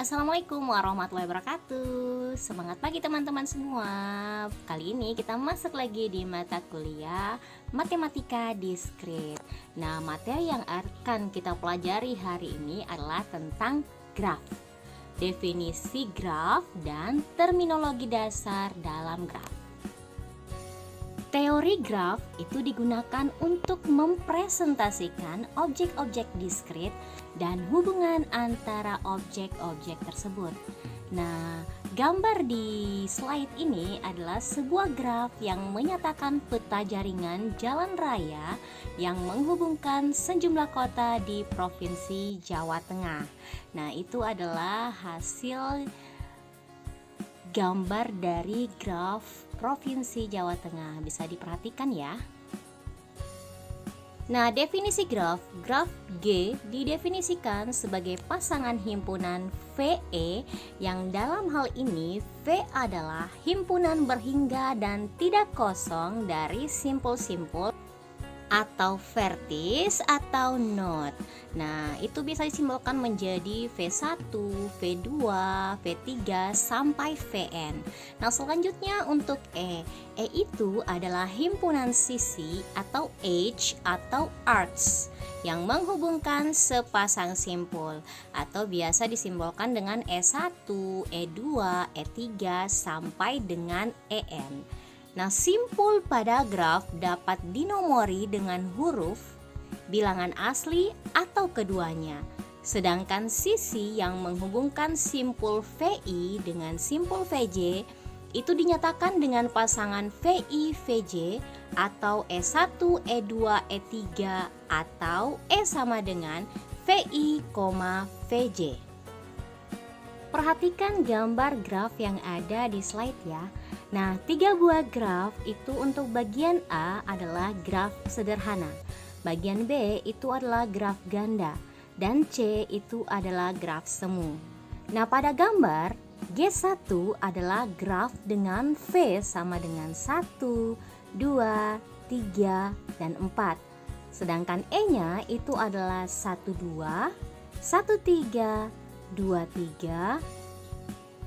Assalamualaikum warahmatullahi wabarakatuh. Semangat pagi teman-teman semua. Kali ini kita masuk lagi di mata kuliah Matematika Diskrit. Nah, materi yang akan kita pelajari hari ini adalah tentang graf, definisi graf, dan terminologi dasar dalam graf. Teori graf itu digunakan untuk mempresentasikan objek-objek diskrit dan hubungan antara objek-objek tersebut. Nah, gambar di slide ini adalah sebuah graf yang menyatakan peta jaringan jalan raya yang menghubungkan sejumlah kota di Provinsi Jawa Tengah. Nah, itu adalah hasil gambar dari graf Provinsi Jawa Tengah. Bisa diperhatikan ya. Nah, definisi graf G didefinisikan sebagai pasangan himpunan VE yang dalam hal ini V adalah himpunan berhingga dan tidak kosong dari simpul-simpul atau vertis atau node. Nah, itu bisa disimbolkan menjadi V1, V2, V3 sampai Vn. Nah, selanjutnya untuk E itu adalah himpunan sisi atau edge atau arcs yang menghubungkan sepasang simpul atau biasa disimbolkan dengan E1, E2, E3 sampai dengan En. Nah, simpul pada graf dapat dinomori dengan huruf, bilangan asli, atau keduanya. Sedangkan sisi yang menghubungkan simpul VI dengan simpul VJ itu dinyatakan dengan pasangan VI VJ atau E1 E2 E3 atau E sama dengan VI, VJ. Perhatikan gambar graf yang ada di slide ya. Nah, 3 buah graf itu untuk bagian A adalah graf sederhana, bagian B itu adalah graf ganda, dan C itu adalah graf semu. Nah, pada gambar G1 adalah graf dengan V sama dengan 1, 2, 3, dan 4. Sedangkan E-nya itu adalah 1, 2, 1, 3, 2, 3,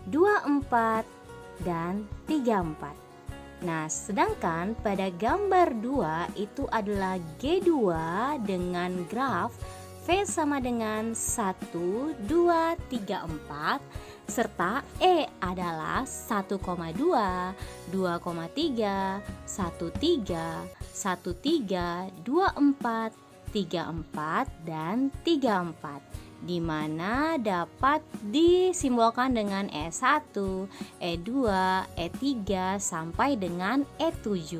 2, 4, dan 3, 4. Nah, sedangkan pada gambar 2 itu adalah G2 dengan graf V sama dengan 1, 2, 3, 4 serta E adalah 1,2, 2,3, 1,3, 1,3, 2,4, 3,4, dan 3,4, di mana dapat disimbolkan dengan E1, E2, E3 sampai dengan E7.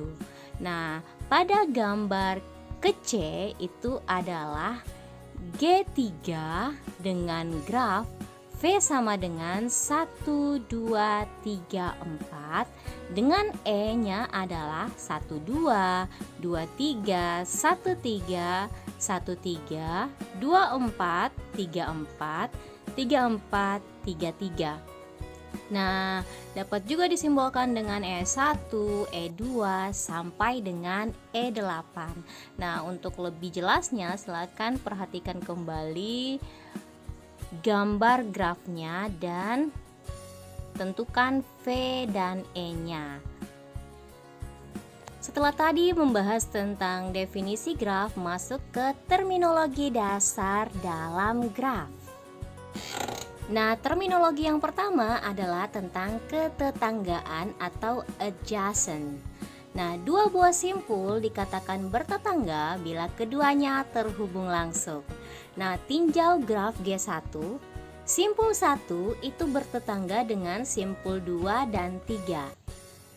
Nah, pada gambar ke C itu adalah G3 dengan graf V sama dengan 1, 2, 3, 4 dengan E-nya adalah 1, 2, 2, 3, 1, 3, 1, 3, 2, 4, 3, 4, 3, 4, 3, 3. Nah, dapat juga disimbolkan dengan E1, E2 sampai dengan E8. Nah, untuk lebih jelasnya silakan perhatikan kembali gambar grafnya dan tentukan V dan E-nya. Setelah tadi membahas tentang definisi graf, masuk ke terminologi dasar dalam graf. Nah, terminologi yang pertama adalah tentang ketetanggaan atau adjacent. Nah, dua buah simpul dikatakan bertetangga bila keduanya terhubung langsung. Nah, tinjau graf G1. Simpul 1 itu bertetangga dengan simpul 2 dan 3.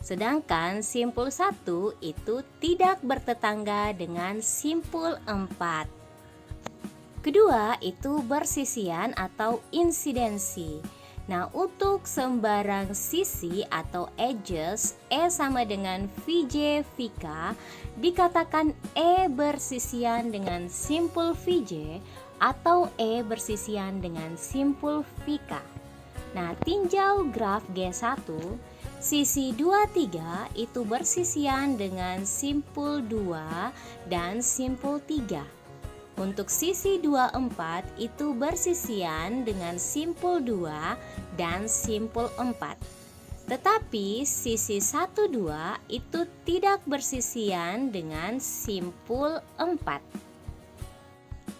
Sedangkan simpul 1 itu tidak bertetangga dengan simpul 4. Kedua itu bersisian atau insidensi. Nah, untuk sembarang sisi atau edges E sama dengan VJ VK dikatakan E bersisian dengan simpul VJ atau E bersisian dengan simpul VK. Nah, tinjau graf G1, sisi 2, 3 itu bersisian dengan simpul 2 dan simpul 3. Untuk sisi 24 itu bersisian dengan simpul 2 dan simpul 4. Tetapi sisi 12 itu tidak bersisian dengan simpul 4.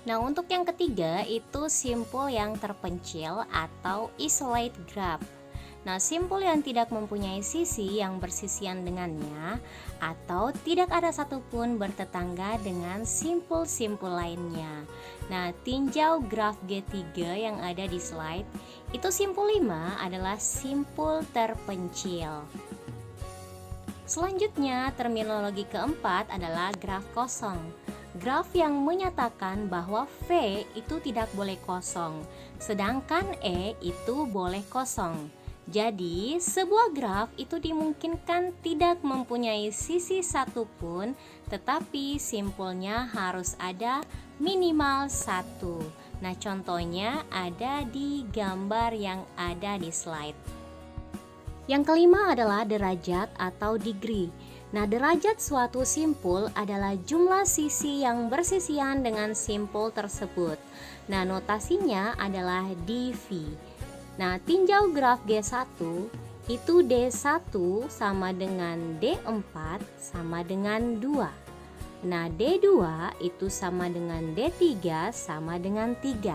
Nah, untuk yang ketiga itu simpul yang terpencil atau isolate graph. Nah, simpul yang tidak mempunyai sisi yang bersisian dengannya atau tidak ada satupun bertetangga dengan simpul-simpul lainnya. Nah, tinjau graf G3 yang ada di slide. Itu simpul 5 adalah simpul terpencil. Selanjutnya, terminologi keempat adalah graf kosong. Graf yang menyatakan bahwa V itu tidak boleh kosong, sedangkan E itu boleh kosong. Jadi, sebuah graf itu dimungkinkan tidak mempunyai sisi satupun, tetapi simpulnya harus ada minimal 1. Nah, contohnya ada di gambar yang ada di slide. Yang kelima adalah derajat atau degree. Nah, derajat suatu simpul adalah jumlah sisi yang bersisian dengan simpul tersebut. Nah, notasinya adalah dV. Nah, tinjau graf G1, itu D1 sama dengan D4 sama dengan 2. Nah, D2 itu sama dengan D3 sama dengan 3.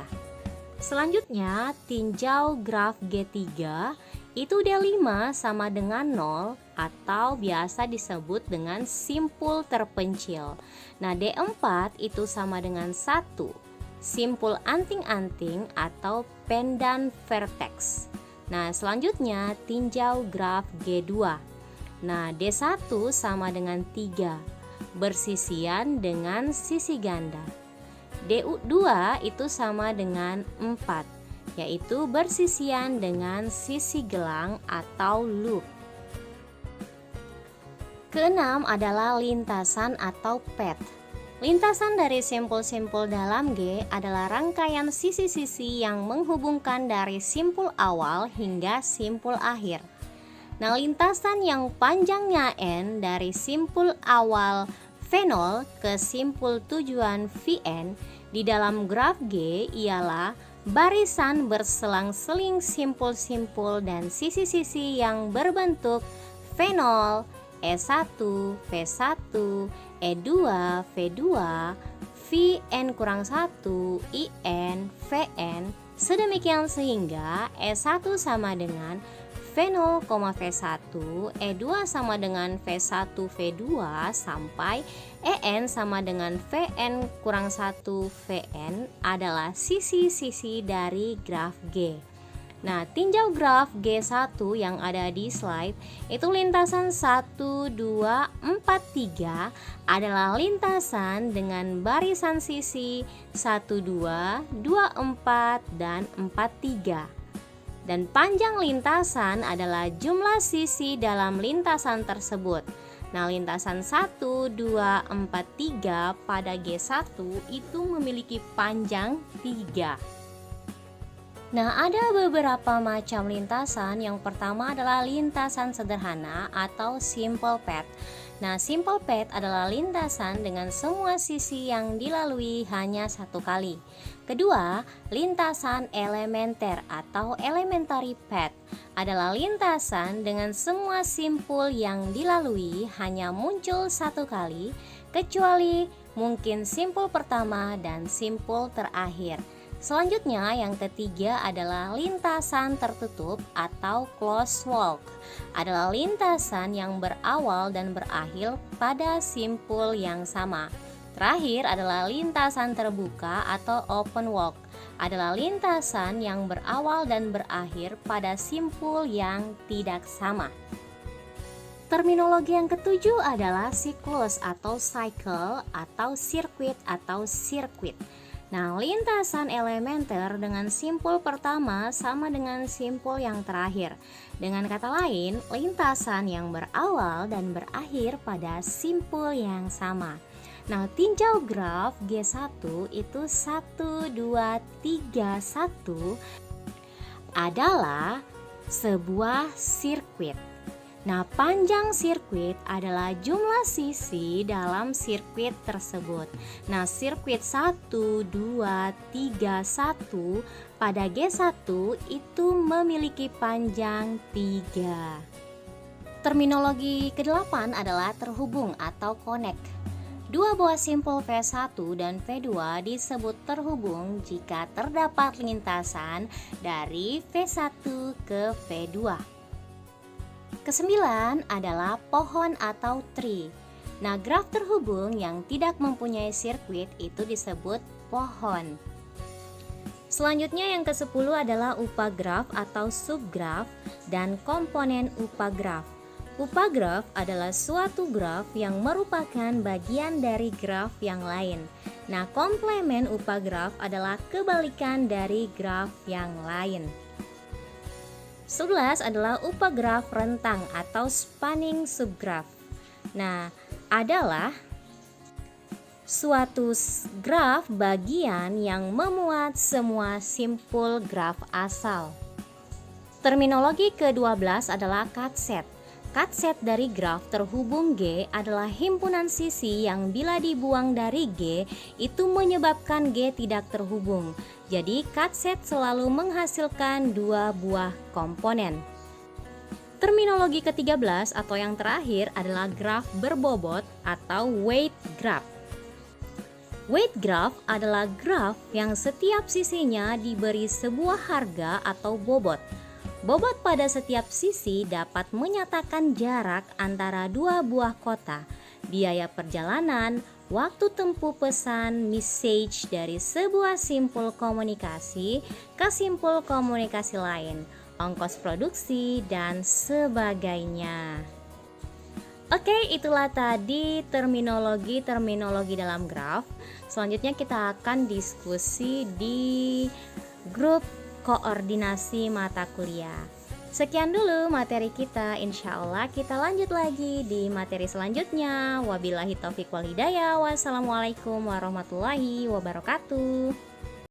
Selanjutnya, tinjau graf G3, itu D5 sama dengan 0 atau biasa disebut dengan simpul terpencil. Nah, D4 itu sama dengan 1. Simpul anting-anting atau pendan vertex. Nah, selanjutnya tinjau graf G2. Nah, D1 sama dengan 3, bersisian dengan sisi ganda. D2 itu sama dengan 4, yaitu bersisian dengan sisi gelang atau loop. Keenam adalah lintasan atau pad. Lintasan dari simpul-simpul dalam G adalah rangkaian sisi-sisi yang menghubungkan dari simpul awal hingga simpul akhir. Nah, lintasan yang panjangnya N dari simpul awal V0 ke simpul tujuan Vn di dalam graf G ialah barisan berselang-seling simpul-simpul dan sisi-sisi yang berbentuk V0, E1, V1, E2, V2, Vn-1, In, Vn, sedemikian sehingga E1 sama dengan V0, V1, E2 sama dengan V1, V2 sampai En sama dengan Vn-1, Vn adalah sisi-sisi dari graf G. Nah, tinjau graf G1 yang ada di slide, itu lintasan 1, 2, 4, 3 adalah lintasan dengan barisan sisi 1, 2, 2, 4, dan 4, 3. Dan panjang lintasan adalah jumlah sisi dalam lintasan tersebut. Nah, lintasan 1, 2, 4, 3 pada G1 itu memiliki panjang 3. Nah, ada beberapa macam lintasan. Yang pertama adalah lintasan sederhana atau simple pad. Nah, simple pad adalah lintasan dengan semua sisi yang dilalui hanya satu kali. Kedua, lintasan elementer atau elementary pad adalah lintasan dengan semua simpul yang dilalui hanya muncul satu kali, kecuali mungkin simpul pertama dan simpul terakhir. Selanjutnya, yang ketiga adalah lintasan tertutup atau closed walk. Adalah lintasan yang berawal dan berakhir pada simpul yang sama. Terakhir adalah lintasan terbuka atau open walk. Adalah lintasan yang berawal dan berakhir pada simpul yang tidak sama. Terminologi yang ketujuh adalah siklus atau cycle atau sirkuit atau sirkuit. Nah, lintasan elementer dengan simpul pertama sama dengan simpul yang terakhir. Dengan kata lain, lintasan yang berawal dan berakhir pada simpul yang sama. Nah, tinjau graf G1 itu 1, 2, 3, 1 adalah sebuah sirkuit. Nah, panjang sirkuit adalah jumlah sisi dalam sirkuit tersebut. Nah, sirkuit 1, 2, 3, 1 pada G1 itu memiliki panjang 3. Terminologi ke-8 adalah terhubung atau connect. Dua buah simpul V1 dan V2 disebut terhubung jika terdapat lintasan dari V1 ke V2. Kesembilan adalah pohon atau tree. Nah, graf terhubung yang tidak mempunyai sirkuit itu disebut pohon. Selanjutnya yang ke-10 adalah upagraf atau subgraf dan komponen upagraf. Upagraf adalah suatu graf yang merupakan bagian dari graf yang lain. Nah, komplemen upagraf adalah kebalikan dari graf yang lain. 11 adalah upagraf rentang atau spanning subgraf. Nah, adalah suatu graf bagian yang memuat semua simpul graf asal. Terminologi ke-12 adalah cutset. Cutset dari graf terhubung G adalah himpunan sisi yang bila dibuang dari G itu menyebabkan G tidak terhubung. Jadi cutset selalu menghasilkan dua buah komponen. Terminologi ke-13 atau yang terakhir adalah graf berbobot atau weight graph. Weight graph adalah graf yang setiap sisinya diberi sebuah harga atau bobot. Bobot pada setiap sisi dapat menyatakan jarak antara dua buah kota, biaya perjalanan, waktu tempuh pesan, message dari sebuah simpul komunikasi ke simpul komunikasi lain, ongkos produksi, dan sebagainya. Oke, itulah tadi terminologi dalam graf. Selanjutnya kita akan diskusi di grup koordinasi mata kuliah. Sekian dulu materi kita, insya Allah kita lanjut lagi di materi selanjutnya. Wabillahi taufiq wal hidayah. Wassalamualaikum warahmatullahi wabarakatuh.